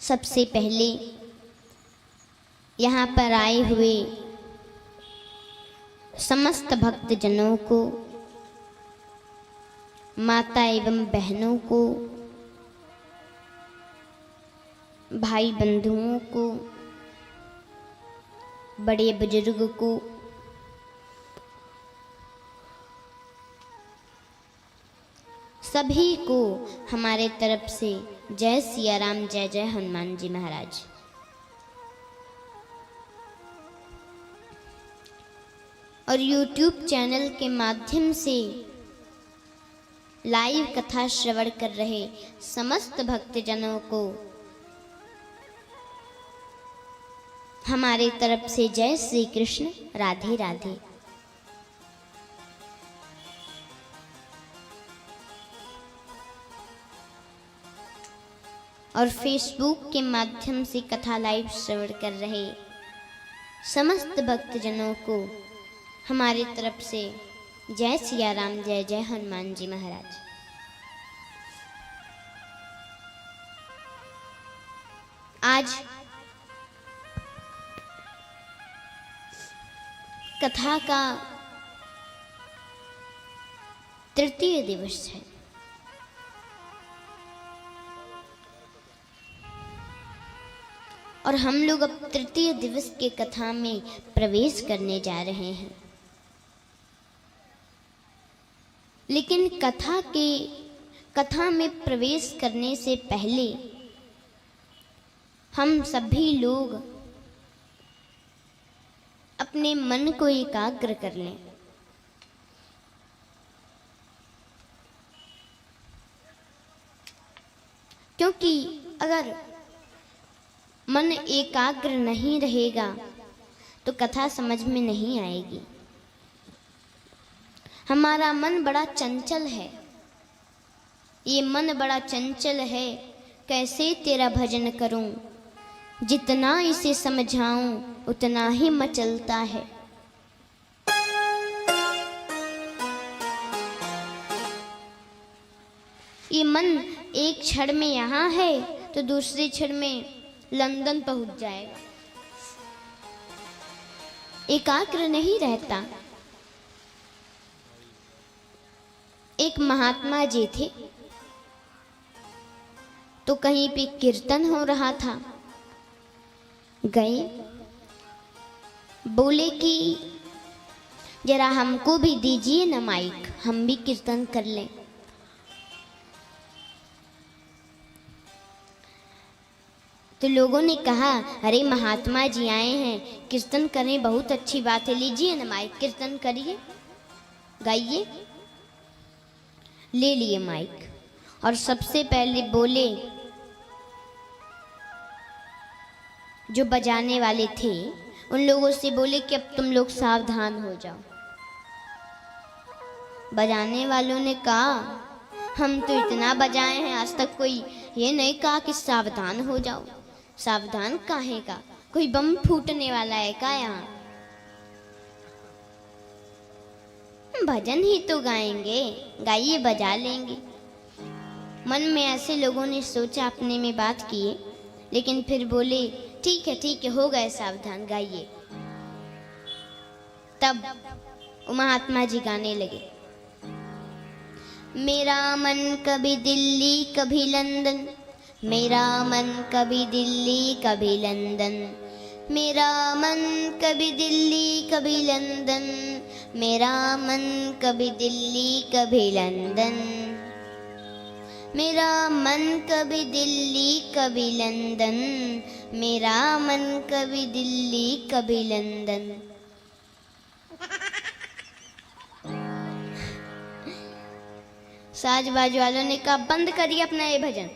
सबसे पहले यहाँ पर आए हुए समस्त भक्तजनों को, माता एवं बहनों को, भाई बंधुओं को, बड़े बुजुर्ग को, सभी को हमारे तरफ से जय सिया राम, जय जय हनुमान जी महाराज। और YouTube चैनल के माध्यम से लाइव कथा श्रवण कर रहे समस्त भक्तजनों को हमारे तरफ से जय श्री कृष्ण, राधे राधे। और फेसबुक के माध्यम से कथा लाइव श्रवण कर रहे समस्त भक्तजनों को हमारी तरफ से जय सिया राम, जय जय हनुमान जी महाराज। आज कथा का तृतीय दिवस है। और हम लोग अब तृतीय दिवस के कथा में प्रवेश करने जा रहे हैं। लेकिन कथा में प्रवेश करने से पहले हम सभी लोग अपने मन को एकाग्र कर लें। क्योंकि अगर मन एकाग्र नहीं रहेगा तो कथा समझ में नहीं आएगी। हमारा मन बड़ा चंचल है, ये मन बड़ा चंचल है, कैसे तेरा भजन करूं, जितना इसे समझाऊं उतना ही मचलता है। ये मन एक क्षण में यहाँ है तो दूसरे क्षण में लंदन पहुंच जाएगा, एकाग्र नहीं रहता। एक महात्मा जी थे, तो कहीं पे कीर्तन हो रहा था, गए, बोले कि जरा हमको भी दीजिए ना माइक, हम भी कीर्तन कर लें। तो लोगों ने कहा, अरे महात्मा जी आए हैं, कीर्तन करें, बहुत अच्छी बात है, लीजिए ना माइक, कीर्तन करिए, गाइए। ले लिए माइक और सबसे पहले बोले, जो बजाने वाले थे उन लोगों से बोले कि अब तुम लोग सावधान हो जाओ। बजाने वालों ने कहा, हम तो इतना बजाए हैं, आज तक कोई ये नहीं कहा कि सावधान हो जाओ। सावधान काहे का, कोई बम फूटने वाला है क्या यहाँ? भजन ही तो गाएंगे, गाइए, बजा लेंगे। मन में ऐसे लोगों ने सोचा, अपने में बात किए, लेकिन फिर बोले ठीक है, हो गए सावधान, गाइए। तब महात्मा जी गाने लगे, मेरा मन कभी दिल्ली कभी लंदन, मेरा मन कभी दिल्ली कभी लंदन, मेरा मन कभी दिल्ली कभी लंदन, मेरा मन कभी दिल्ली कभी लंदन, मेरा मन कभी दिल्ली कभी लंदन, मेरा मन कभी दिल्ली कभी लंदन। साज बाज वालों ने कहा, बंद करिए अपना ये भजन,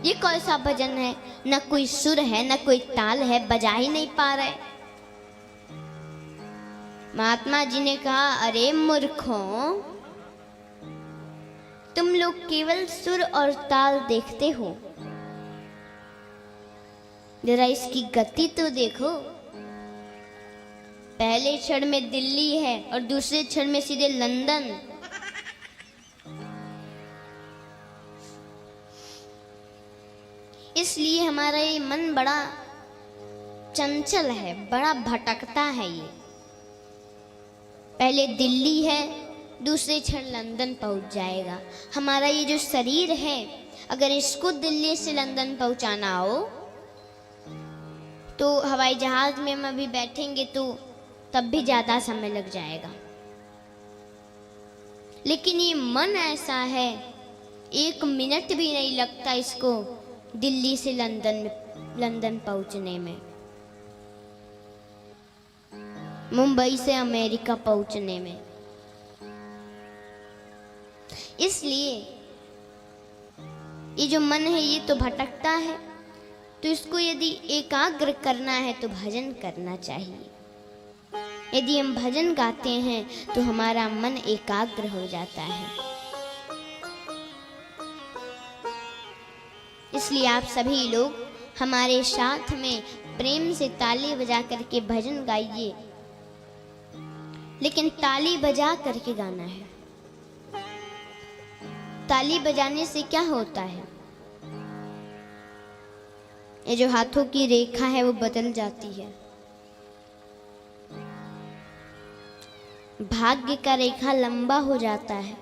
ये कौन सा भजन है, न कोई सुर है न कोई ताल है, बजा ही नहीं पा रहे। महात्मा जी ने कहा, अरे मूर्खों, तुम लोग केवल सुर और ताल देखते हो, जरा इसकी गति तो देखो। पहले क्षण में दिल्ली है और दूसरे क्षण में सीधे लंदन। इसलिए हमारा ये मन बड़ा चंचल है, बड़ा भटकता है। ये पहले दिल्ली है, दूसरे क्षण लंदन पहुंच जाएगा। हमारा ये जो शरीर है, अगर इसको दिल्ली से लंदन पहुंचाना हो तो हवाई जहाज में हम अभी बैठेंगे तो तब भी ज़्यादा समय लग जाएगा। लेकिन ये मन ऐसा है, 1 मिनट भी नहीं लगता इसको दिल्ली से लंदन पहुंचने में, मुंबई से अमेरिका पहुंचने में। इसलिए ये जो मन है ये तो भटकता है, तो इसको यदि एकाग्र करना है तो भजन करना चाहिए। यदि हम भजन गाते हैं तो हमारा मन एकाग्र हो जाता है। इसलिए आप सभी लोग हमारे साथ में प्रेम से ताली बजा करके भजन गाइए, लेकिन ताली बजा करके गाना है। ताली बजाने से क्या होता है? ये जो हाथों की रेखा है वो बदल जाती है। भाग्य का रेखा लंबा हो जाता है,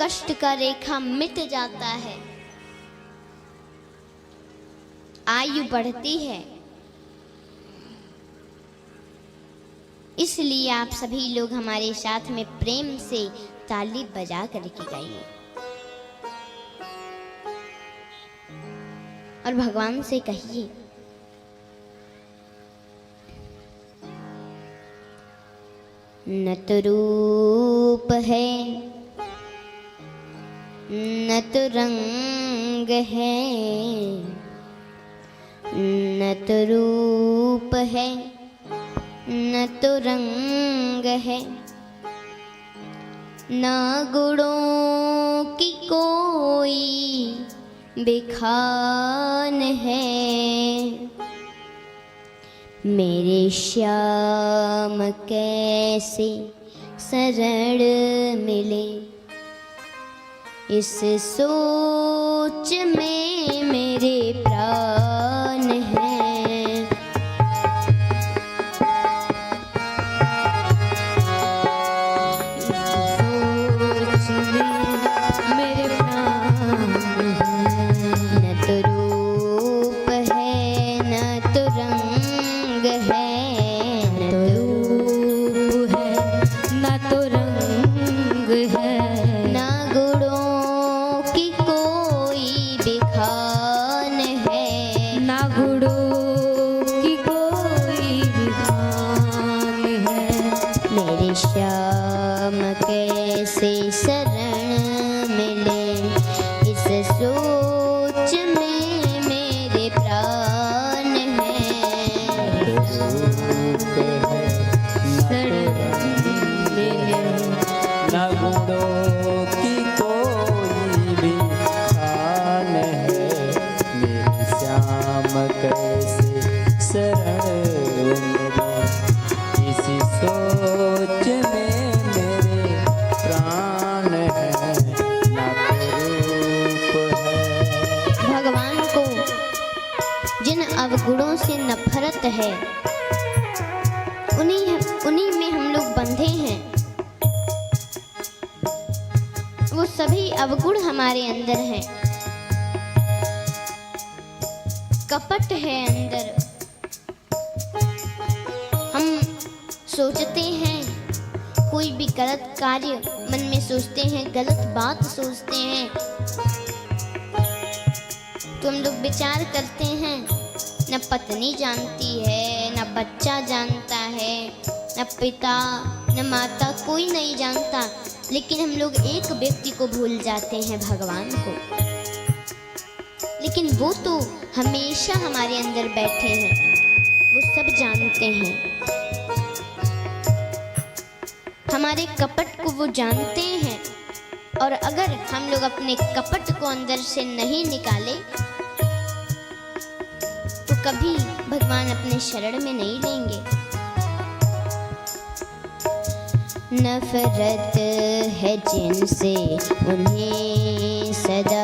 कष्ट का रेखा मिट जाता है, आयु बढ़ती है। इसलिए आप सभी लोग हमारे साथ में प्रेम से ताली बजा करके गाइए और भगवान से कहिए, न तो रूप है न तो रंग है, न तो रूप है न तो रंग है, ना गुणों की कोई बिखान है। मेरे श्याम कैसे शरण मिले, इस सोच में मेरे प्राण हैं। श्याम कैसे शरण मिले, इस सोच में मेरे प्राण हैं। शरण मिले, न गुणों की कोई भी खान है। मेरे श्याम कैसे शरण मिले, इसी सोच में मेरे प्राण है। न रूप है। भगवान को जिन अवगुणों से नफरत है उन्हीं में हम लोग बंधे हैं। वो सभी अवगुण हमारे अंदर हैं, कपट है अंदर। हम सोचते हैं कोई भी गलत कार्य मन में सोचते हैं, गलत बात सोचते हैं तो हम लोग विचार करते हैं, न पत्नी जानती है, न बच्चा जानता है, न पिता न माता, कोई नहीं जानता। लेकिन हम लोग एक व्यक्ति को भूल जाते हैं, भगवान को। लेकिन वो तो हमेशा हमारे अंदर बैठे हैं, वो सब जानते हैं। हमारे कपट को वो जानते हैं, और अगर हम लोग अपने कपट को अंदर से नहीं निकाले तो कभी भगवान अपने शरण में नहीं लेंगे। नफरत है जिनसे उन्हें सदा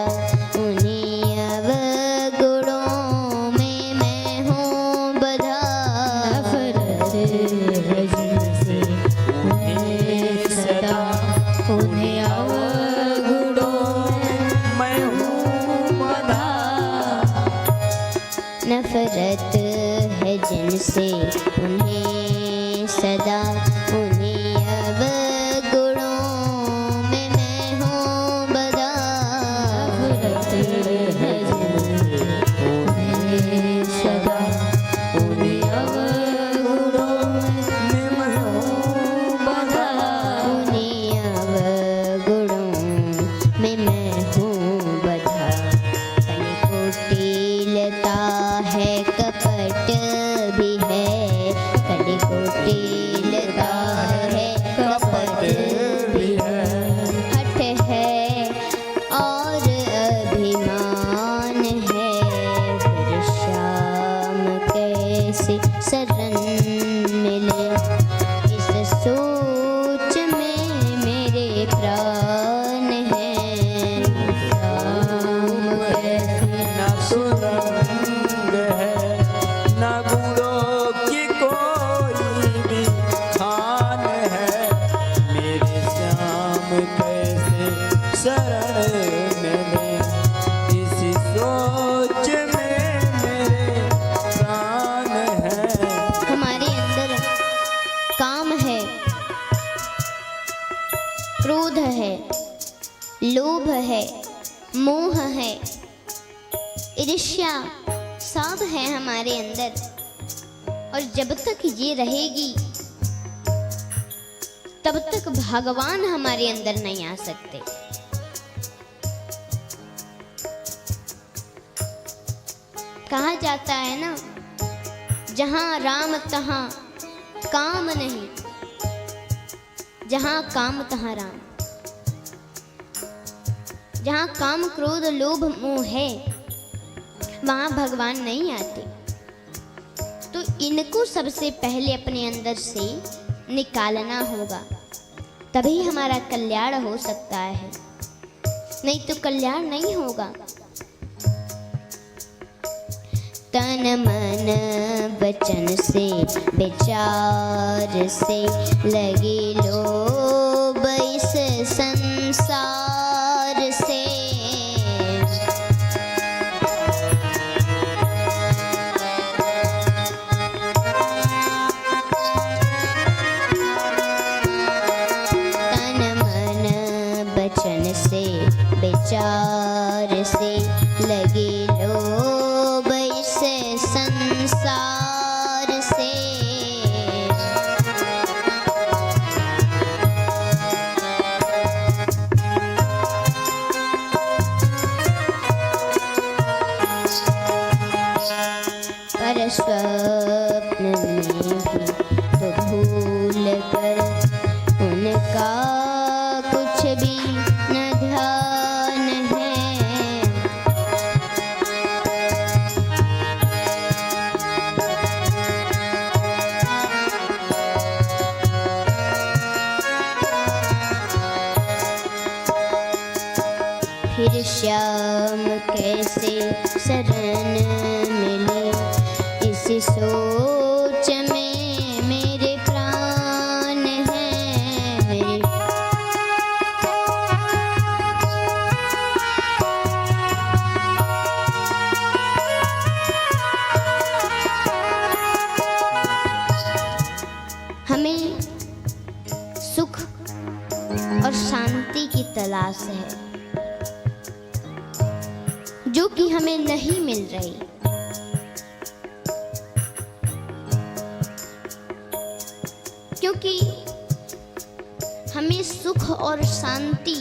मैं हूँ बधा। कलिकोटिलता है कपट भी है, कलिकोटिलता है कपट भी है। हठ है और अभिमान है, फिर श्याम कैसे शरण मिले। इस सोच में मेरे प्राण हैं, श्याम कैसे न सुरंग है, न गुणों की कोई भी खान है। मेरे श्याम कैसे शरण मिले, इसी सोच में मेरे प्राण है। हमारे अंदर काम है, क्रोध है, लोभ है, मोह है, ईर्ष्या सब है हमारे अंदर। और जब तक ये रहेगी तब तक भगवान हमारे अंदर नहीं आ सकते। कहा जाता है ना, जहां राम तहां काम नहीं, जहां काम तहां राम। जहां काम क्रोध लोभ मोह है वहां भगवान नहीं आते। तो इनको सबसे पहले अपने अंदर से निकालना होगा, तभी हमारा कल्याण हो सकता है, नहीं तो कल्याण नहीं होगा। तन मन वचन से विचार से लगे लोभ इस संसार से। तन मन वचन से विचार से लगे लोभ इस संसार से। पर स्वप्न में भी तो भूल कर उनका कुछ भी न ध्यान है। फिर श्याम कैसे शरण मिले, इसी सोच में मेरे प्राण हैं। मेरे हमें सुख और शांति की तलाश है, जो कि हमें नहीं मिल रही। क्योंकि हमें सुख और शांति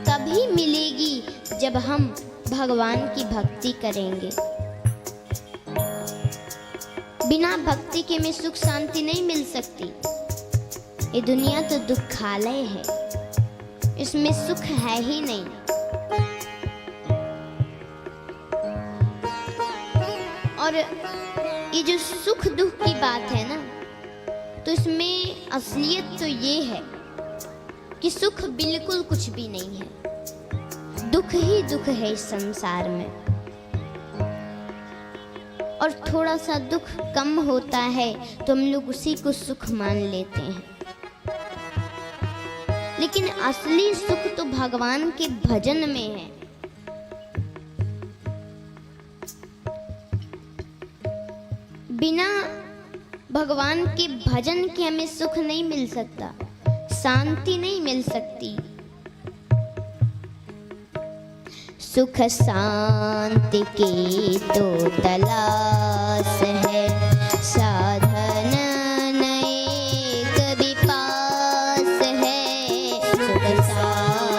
तभी मिलेगी जब हम भगवान की भक्ति करेंगे। बिना भक्ति के हमें सुख शांति नहीं मिल सकती। ये दुनिया तो दुखालय है, इसमें सुख है ही नहीं। और ये जो सुख दुख की बात है ना, तो इसमें असलियत तो ये है कि सुख बिल्कुल कुछ भी नहीं है, दुख ही दुख है इस संसार में। और थोड़ा सा दुख कम होता है तो हम लोग उसी को सुख मान लेते हैं। लेकिन असली सुख तो भगवान के भजन में है। बिना भगवान के भजन के हमें सुख नहीं मिल सकता, शांति नहीं मिल सकती। सुख शांति की तो तलाश है, साधन नए कभी पास है। सुख शांति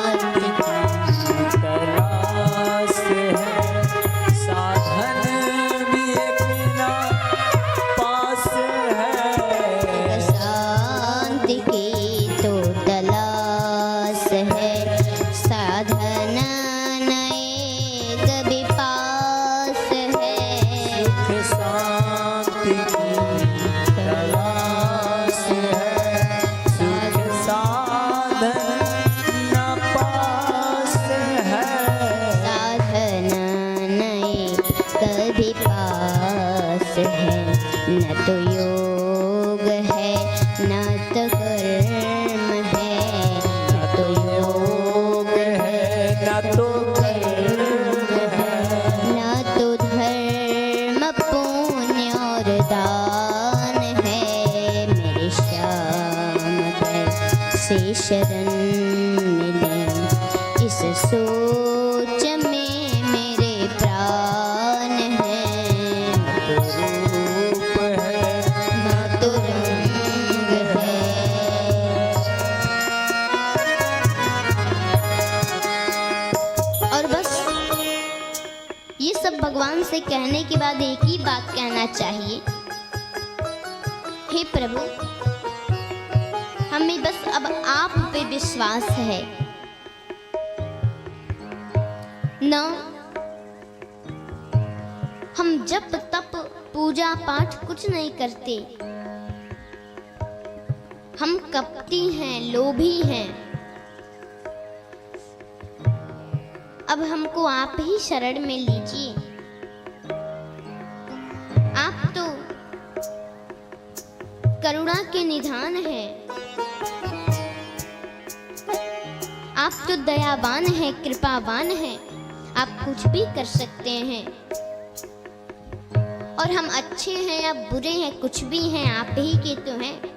सोच में मेरे प्राण हैं। रूप है न तो रंग है। और बस ये सब भगवान से कहने के बाद एक ही बात कहना चाहिए, हे प्रभु, हमें बस अब आप पे विश्वास है। न हम जप तप पूजा पाठ कुछ नहीं करते, हम कपटी हैं, लोभी हैं। अब हमको आप ही शरण में लीजिए। आप तो करुणा के निधान हैं, आप तो दयावान हैं, कृपावान हैं, आप कुछ भी कर सकते हैं। और हम अच्छे हैं या बुरे हैं, कुछ भी हैं, आप ही के तो हैं।